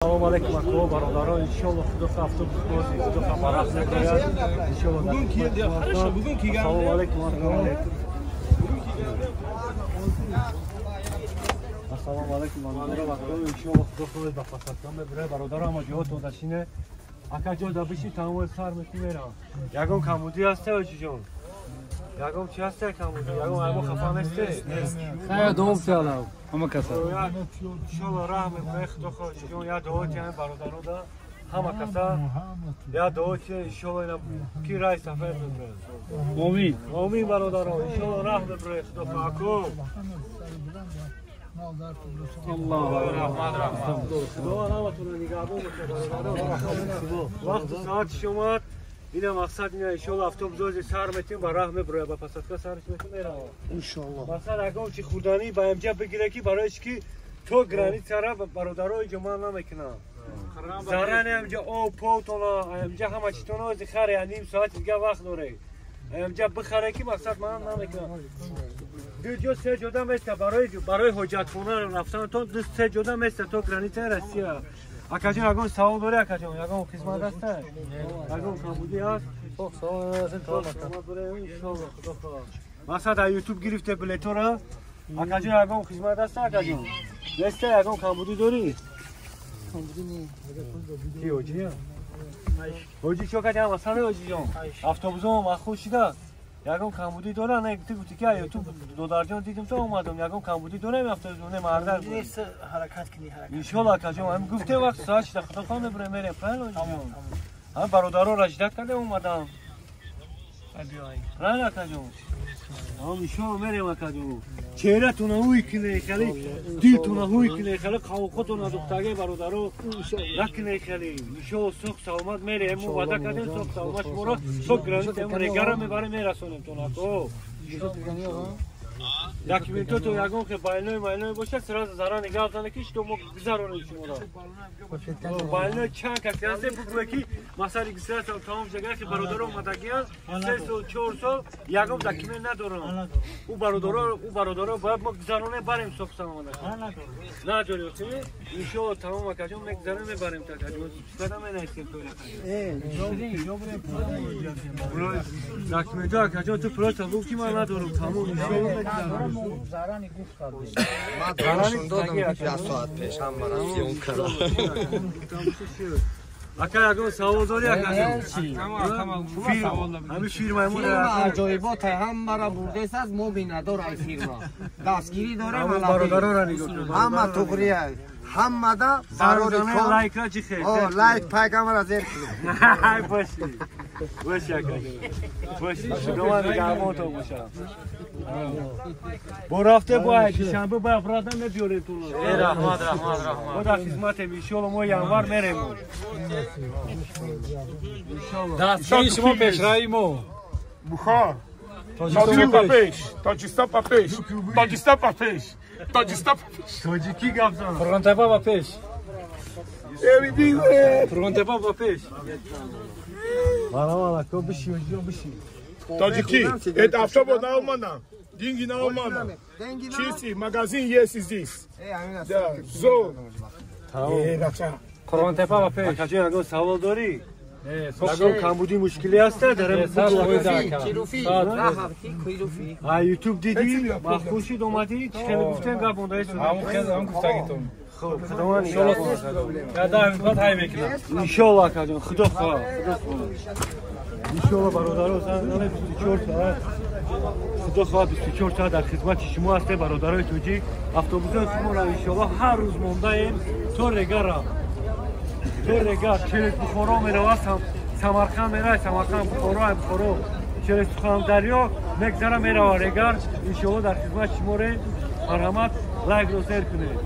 Салом алейкум ако бародарон иншаллоh худо автобус бози худо хабарат мебояд иншаллоh бугун ки салом алейкум ассалому алейкум бародарон иншаллоh худо худо ба фасадкам мебояд бародарон ама ҷоҳот одашине ака ҷо да биши тамоми сар мекунерам ягон камуди ҳасте ҷон ягон чи ҳасте камуди ягон аймо хафа несте хая дом фиалав ҳама каса иншаллоh раҳм мекунед худо хоҳиш ҷон я дуоти ҳам бародарода ҳама каса я дуоти иншаллоh ина ки раис сафар мебурад омин омин бародарон иншаллоh раҳм мебурад худо фаъко вақту соати шумад ина мақсад ина иншаллоh автобусози сар метим ба раҳ мебурад ба пасадка сарш метим мерава иншаллоh масалан ягон чи хурданӣ ба амҷа бигире ки барои чи ки то границара бародарои ҷоман намекунам зарани амҷа об потона амҷа ҳама читона ози харе ним соати дига вақт доред амҷа бихаре ки мақсад манам намекунам ду се ҷода места барои ҳоҷатхона рафтанатон ду се ҷода места то границаи россия акаҷон ягон савол дорӣ акаҷон ягон хизмат аста ягон камбудӣ аст масалан дар ютуб гирифте билетора акаҷон ягон хизмат аста акаҷон неста ягон камбудӣ дорӣ ки ҳоҷия ҳоҷи чо каҷа масалан ҳоҷиҷон автобусомо маххуз шуда ягон камбудӣ дора не ти гуфти ки ютуб додарҷон дидим то омадам ягон камбудӣ дорем автобус не мардар иншаллоh акаҷон ҳам гуфте вақт соат шуда худохон мебурем мерем правильно ҳоҷиҷон ҳам бародароро ҷидат карда омадам правильно акаҷон ҳам иншаллоh мерем акаҷон чеҳратона ҳуй кине хеле дилтона ҳуй кине хеле қавоқотона духтаге бародаро накине хеле иншаллоh соҳ саломат мерем мо ваъда кардем соҳ саломат шуморо то границаи регара мебарем мерасонем тонако документото ягон ки байнои бошад сразу зара нигаҳ зане ки шумо гузаронем шуморо байнои чанд каси ҳасте бугӯе ки масалан регистратсия тамом шуда ки бародаро омадагианд 3 сол 4 сол ягон документ надорам ӯ бародаро бояд мо гузаронем барем соҳ саломат надорӣ охи иншаллоh тамом акаҷон мегузаронем мебарем такаҷон сада менастем документҳо акаҷон ту просто гуфт ки ман надорам тамом иншаллоh зарани гуфт кардем зарани додам 10 соат пеш ҳама рафтиён кардам ака ягон савол дорӣ акаҷон ҳамин фирмаи аҷоиботай ҳамаро бурдес аз мо бинадор ай фирма дастгирӣ дорем бародароро нигоҳ ҳама туғрия ҳамада барори лайкра чӣ хел лайк пайгамбара зер кунем боши боши акаҷон боши шудоман нигаҳбонто бошам бо рафте бояд душанбе бояд брадам мебиёрем туно раҳмат мо дар хизматем иншаллоh мо январ мерем дастгири шумо пешрави мо бухор тоҷикистон па пеш тоҷикӣ гап зан фурғонтепа ба пеш фурғонтепа ба пеш малако биши биши тоҷикӣ эт автобус наомадам деньги наомадам чиси магазин есть здесь зор фурғонтепа ба пеш акаҷон ягон савол дорӣ ягон камбудӣ мушкилӣ ҳаста ютуб дидӣ маххуз шуд омадӣ чӣ хеле гуфтем гап мондаест иншаллоh акаҷон худо хоҳад иншаллоh бародаро занзане 24 соат худо хоҳад 24 соат дар хизмати шумо ҳастем бародарои тоҷик автобусои шуморо иншаллоh ҳар рӯз мондаем то регара через бухоро меравад самарқанд меравад самарқанд бухоро через сухандарё мегзара меравад регар иншаллоh дар хизмати шуморем марҳамат лайк розер кунед